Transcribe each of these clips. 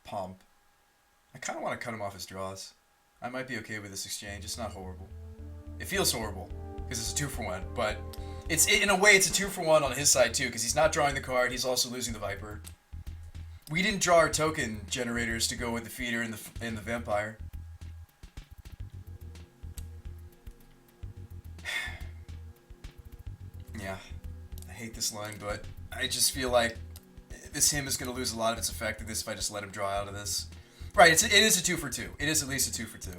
pump. I kind of want to cut him off his draws. I might be okay with this exchange. It's not horrible. It feels horrible because it's a 2-for-1, but in a way it's a 2-for-1 on his side too because he's not drawing the card. He's also losing the Viper. We didn't draw our token generators to go with the feeder and the vampire. Yeah, I hate this line, but I just feel like this hymn is going to lose a lot of its effectiveness if I just let him draw out of this. Right, it is a 2-for-2. It is at least a 2-for-2.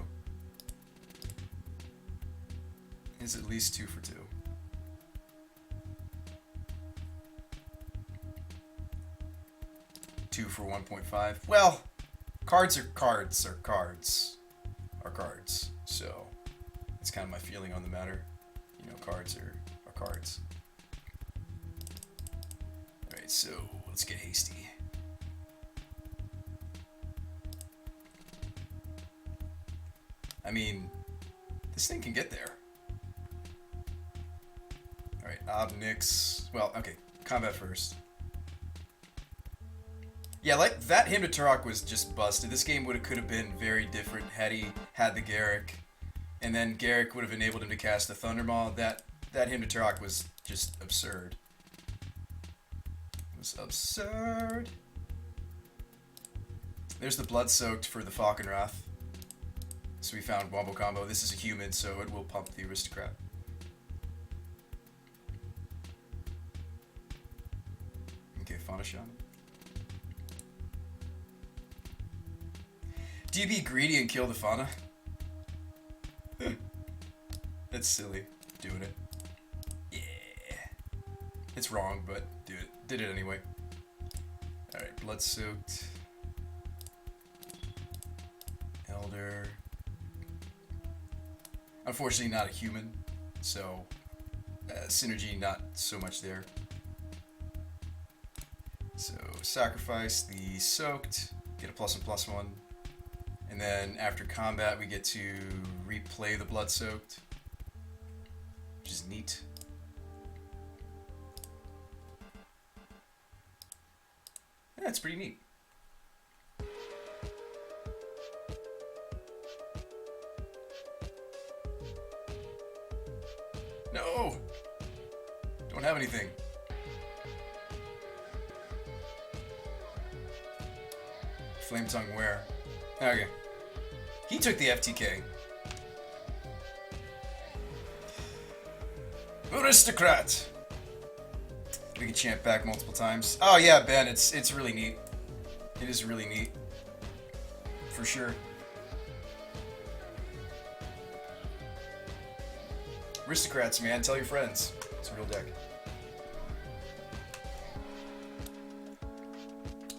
It is at least 2-for-2. Two for 1.5. Well, cards are cards are cards are cards. So that's kind of my feeling on the matter. You know, cards are cards. Alright, so let's get hasty. I mean, this thing can get there. Alright, Obnix. Well, okay, combat first. Yeah, like that hymn to Turok was just busted. This game could have been very different had he had the Garrick, and then Garrick would have enabled him to cast the Thundermaw. That hymn to Turok was just absurd. It was absurd. There's the Blood Soaked for the Falconwrath. So we found Wombo Combo. This is a human, so it will pump the Aristocrat. Okay, Fauna Shaman. Do you be greedy and kill the fauna? That's silly. Doing it. Yeah. It's wrong, but do it. Did it anyway. Alright, Blood Soaked. Elder. Unfortunately not a human, so synergy not so much there. So sacrifice the Soaked, get a +1/+1. And then after combat, we get to replay the Blood Soaked, which is neat. Yeah, it's pretty neat. No! Don't have anything. Flame Tongue where? Okay. He took the FTK. Aristocrat! We can chant back multiple times. Oh yeah, Ben, it's really neat. It is really neat. For sure. Aristocrats, man, tell your friends. It's a real deck.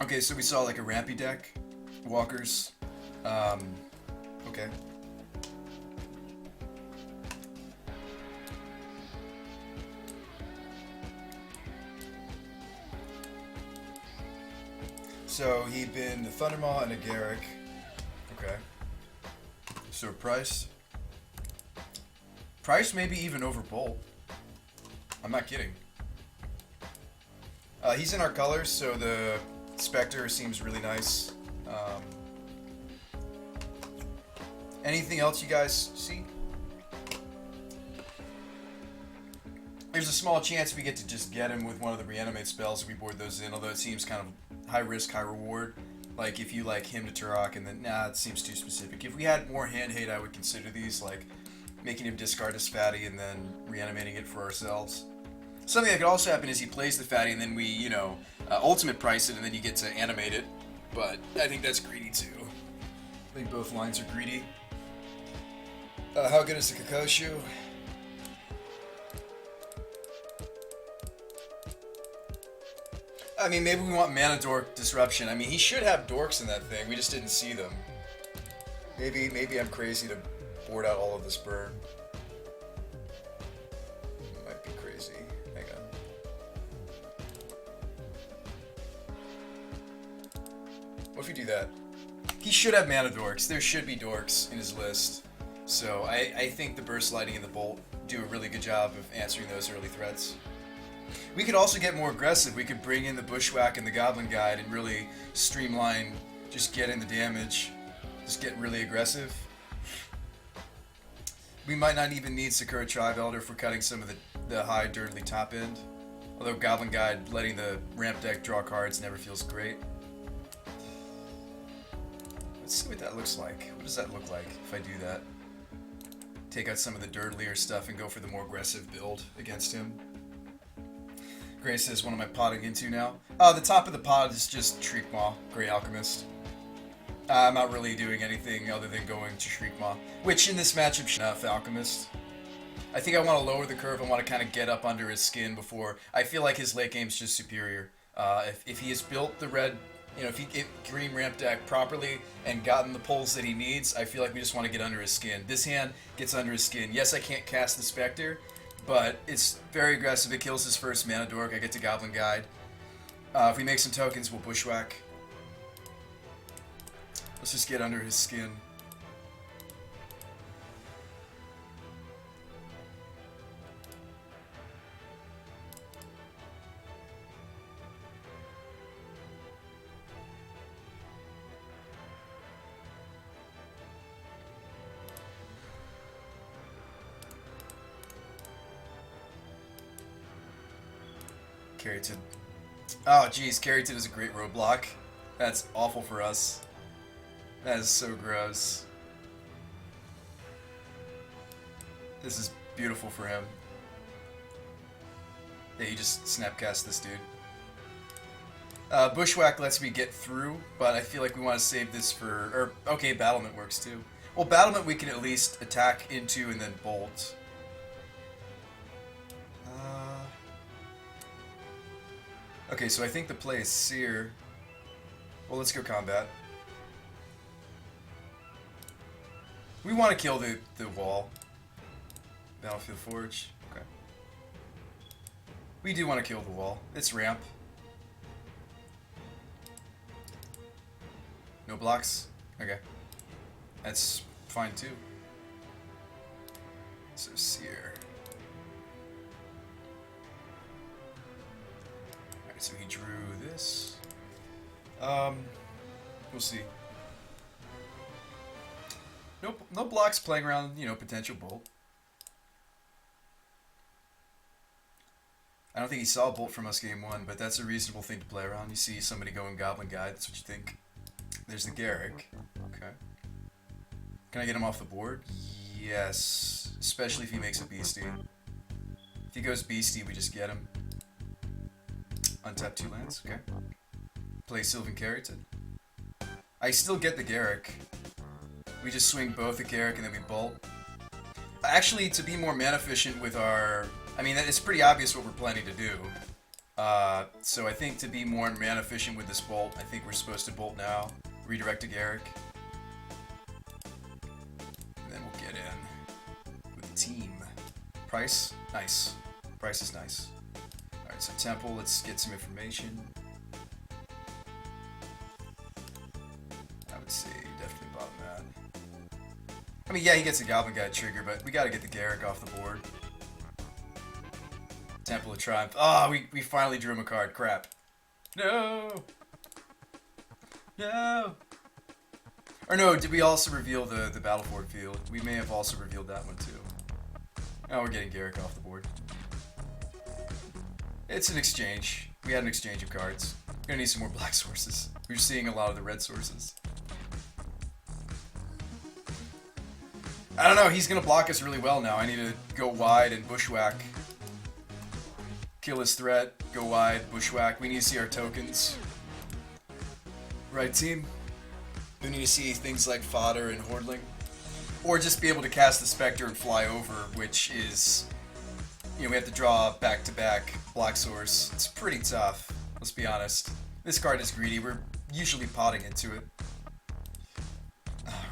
Okay, so we saw like a rampy deck. Walkers. Okay. So he'd been the Thundermaw and a Garrick. Okay. So Price. Price maybe even over Bolt. I'm not kidding. He's in our colors, so the Spectre seems really nice. Anything else you guys see? There's a small chance we get to just get him with one of the reanimate spells if we board those in, although it seems kind of high risk, high reward. Like if you like him to Turok and then, nah, it seems too specific. If we had more hand hate, I would consider these, like making him discard his fatty and then reanimating it for ourselves. Something that could also happen is he plays the fatty and then we, you know, ultimate price it and then you get to animate it. But I think that's greedy too. I think both lines are greedy. How good is the Kakoshu? I mean, maybe we want Mana Dork Disruption. I mean, he should have dorks in that thing. We just didn't see them. Maybe I'm crazy to board out all of this burn. Might be crazy. Hang on. What if we do that? He should have Mana Dorks. There should be dorks in his list. So I think the Burst Lighting and the Bolt do a really good job of answering those early threats. We could also get more aggressive. We could bring in the Bushwhack and the Goblin Guide and really streamline just getting the damage. Just get really aggressive. We might not even need Sakura Tribe Elder if we're cutting some of the high dirtly top end. Although Goblin Guide letting the ramp deck draw cards never feels great. Let's see what that looks like. What does that look like if I do that? Take out some of the dirtlier stuff and go for the more aggressive build against him. Gray says, what am I potting into now? The top of the pod is just Shriekmaw, Grey Alchemist. I'm not really doing anything other than going to Shriekmaw, which in this matchup should enough Alchemist. I think I want to lower the curve. I want to kind of get up under his skin before. I feel like his late game's just superior. If he has built the red, if he get green ramp deck properly and gotten the pulls that he needs, I feel like we just want to get under his skin. This hand gets under his skin. Yes, I can't cast the Spectre, but it's very aggressive. It kills his first mana dork. I get to Goblin Guide. If we make some tokens, we'll Bushwhack. Let's just get under his skin. Carrington. Oh, geez, Carrington is a great roadblock. That's awful for us. That is so gross. This is beautiful for him. Yeah, you just snapcast this dude. Bushwhack lets me get through, but I feel like we want to save this for... okay, Battlement works too. Well, Battlement we can at least attack into and then bolt. Okay, so I think the play is Seer. Well, let's go combat. We want to kill the wall. Battlefield Forge. Okay. We do want to kill the wall. It's ramp. No blocks? Okay. That's fine too. So Seer. Alright, so he drew this. We'll see. Nope, no blocks playing around, potential bolt. I don't think he saw bolt from us game one, but that's a reasonable thing to play around. You see somebody going Goblin Guide, that's what you think. There's the Garrick. Okay. Can I get him off the board? Yes. Especially if he makes a Beastie. If he goes Beastie, we just get him. Untap 2 lands, okay. Play Sylvan Carrington. I still get the Garrick. We just swing both the Garrick and then we bolt. Actually, to be more mana efficient with our... I mean, it's pretty obvious what we're planning to do. So I think to be more mana efficient with this bolt, I think we're supposed to bolt now. Redirect to Garrick. And then we'll get in with the team. Price? Nice. Price is nice. Alright, so Temple, let's get some information. I would say definitely bottom that. I mean, yeah, he gets a Goblin Guide trigger, but we gotta get the Garrick off the board. Temple of Triumph. Oh, we finally drew him a card. Crap. No! No! Or no, did we also reveal the Battleford field? We may have also revealed that one too. Oh, we're getting Garrick off the board. It's an exchange. We had an exchange of cards. We're gonna need some more black sources. We're seeing a lot of the red sources. I don't know, he's gonna block us really well now. I need to go wide and Bushwhack. Kill his threat, go wide, Bushwhack. We need to see our tokens. Right, team? We need to see things like Fodder and Hordling. Or just be able to cast the Spectre and fly over, which is... we have to draw back-to-back block source. It's pretty tough, let's be honest. This card is greedy, we're usually potting into it.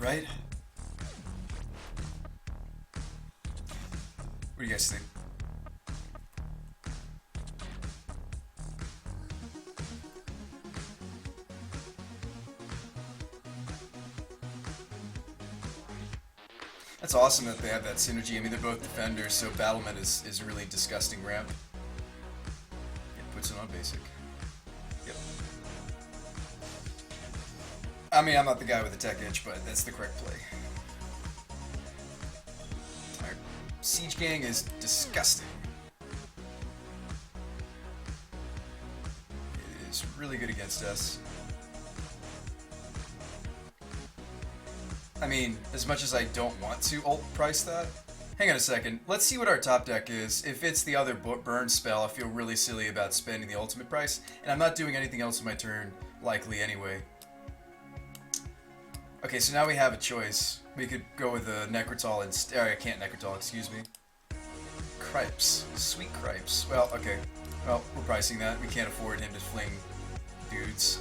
Right? What do you guys think? That's awesome that they have that synergy. I mean, they're both defenders, so Battlement is a really disgusting ramp. It puts it on basic. Yep. I mean, I'm not the guy with the tech itch, but that's the correct play. Our Siege Gang is disgusting. It is really good against us. I mean, as much as I don't want to ult price that. Hang on a second. Let's see what our top deck is. If it's the other burn spell, I feel really silly about spending the ultimate price. And I'm not doing anything else in my turn, likely anyway. Okay, so now we have a choice. We could go with a Necrotal instead. I can't Necrotal, excuse me. Cripes. Sweet cripes. Well, okay. Well, we're pricing that. We can't afford him to fling dudes.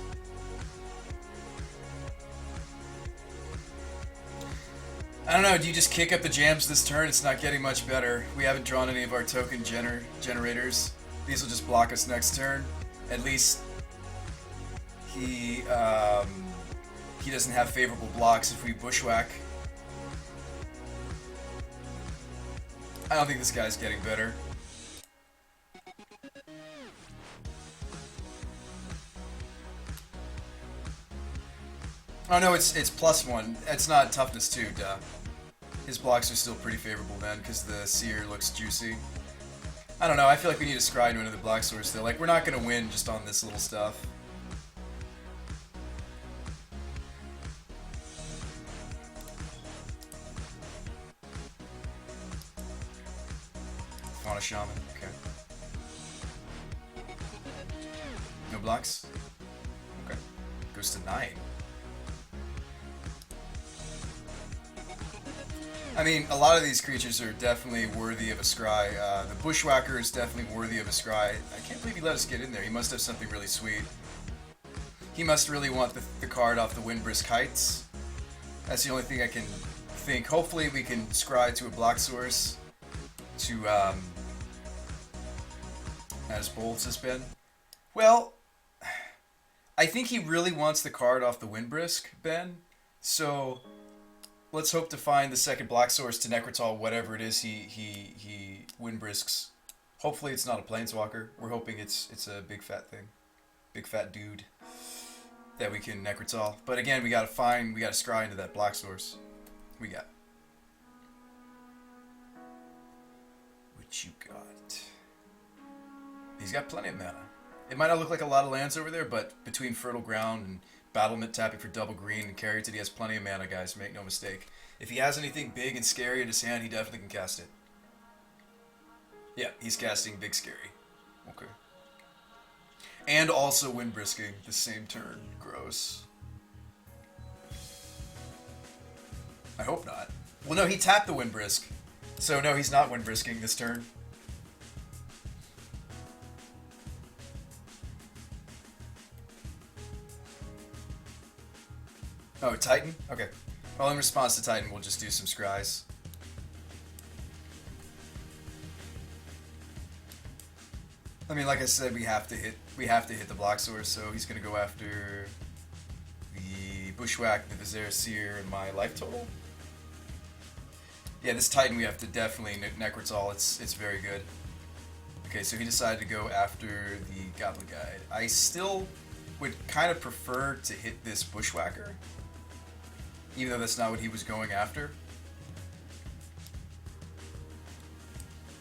I don't know, do you just kick up the jams this turn? It's not getting much better. We haven't drawn any of our token generators. These will just block us next turn. At least he doesn't have favorable blocks if we bushwhack. I don't think this guy's getting better. Oh no, it's +1. It's not toughness 2, duh. His blocks are still pretty favorable then, because the Seer looks juicy. I don't know, I feel like we need to scry into another black source though. Like, we're not gonna win just on this little stuff. Fauna Shaman, okay. No blocks? Okay. Goes to 9. I mean, a lot of these creatures are definitely worthy of a scry. The Bushwhacker is definitely worthy of a scry. I can't believe he let us get in there. He must have something really sweet. He must really want the card off the Windbrisk Heights. That's the only thing I can think. Hopefully we can scry to a block source to, as Bolts has been. Well, I think he really wants the card off the Windbrisk, Ben. So let's hope to find the second black source to Necrotal, whatever it is he Windbrisks. Hopefully it's not a Planeswalker. We're hoping it's a big fat thing. Big fat dude that we can Necrotal. But again, we gotta scry into that black source. We got. What you got? He's got plenty of mana. It might not look like a lot of lands over there, but between Fertile Ground and Battlement tapping for double green and carry it, he has plenty of mana, guys. Make no mistake. If he has anything big and scary in his hand, he definitely can cast it. Yeah, he's casting Big Scary. Okay. And also Windbrisking the same turn. Gross. I hope not. Well, no, he tapped the Windbrisk. So, no, he's not Windbrisking this turn. Oh, Titan? Okay. Well, in response to Titan, we'll just do some scries. I mean, like I said, we have to hit the block source, so he's gonna go after the Bushwhack, the Vizier Seer, and my life total. Yeah, this Titan we have to definitely Necrotal. It's very good. Okay, so he decided to go after the Goblin Guide. I still would kind of prefer to hit this Bushwhacker, even though that's not what he was going after.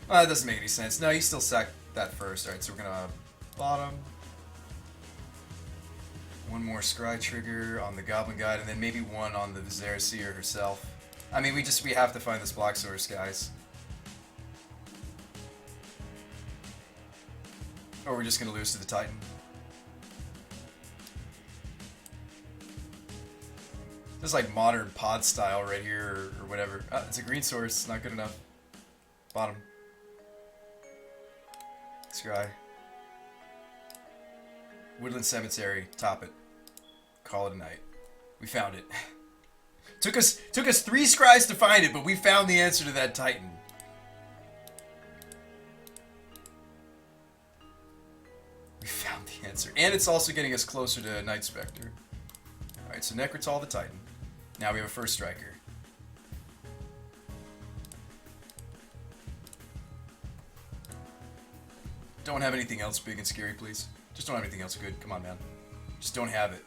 Well, that doesn't make any sense. No, he still sacked that first. Alright, so we're gonna bottom. One more scry trigger on the Goblin Guide, and then maybe one on the Vizier Seer herself. I mean, we have to find this block source, guys. Or we're just gonna lose to the Titan. This is like modern pod style right here, or whatever. It's a green source, not good enough. Bottom. Scry. Woodland Cemetery, top it. Call it a night. We found it. Took us 3 scries to find it, but we found the answer to that Titan. We found the answer. And it's also getting us closer to Night Spectre. Alright, so Necrotal the Titan. Now we have a first striker. Don't have anything else big and scary, please. Just don't have anything else good. Come on, man. Just don't have it.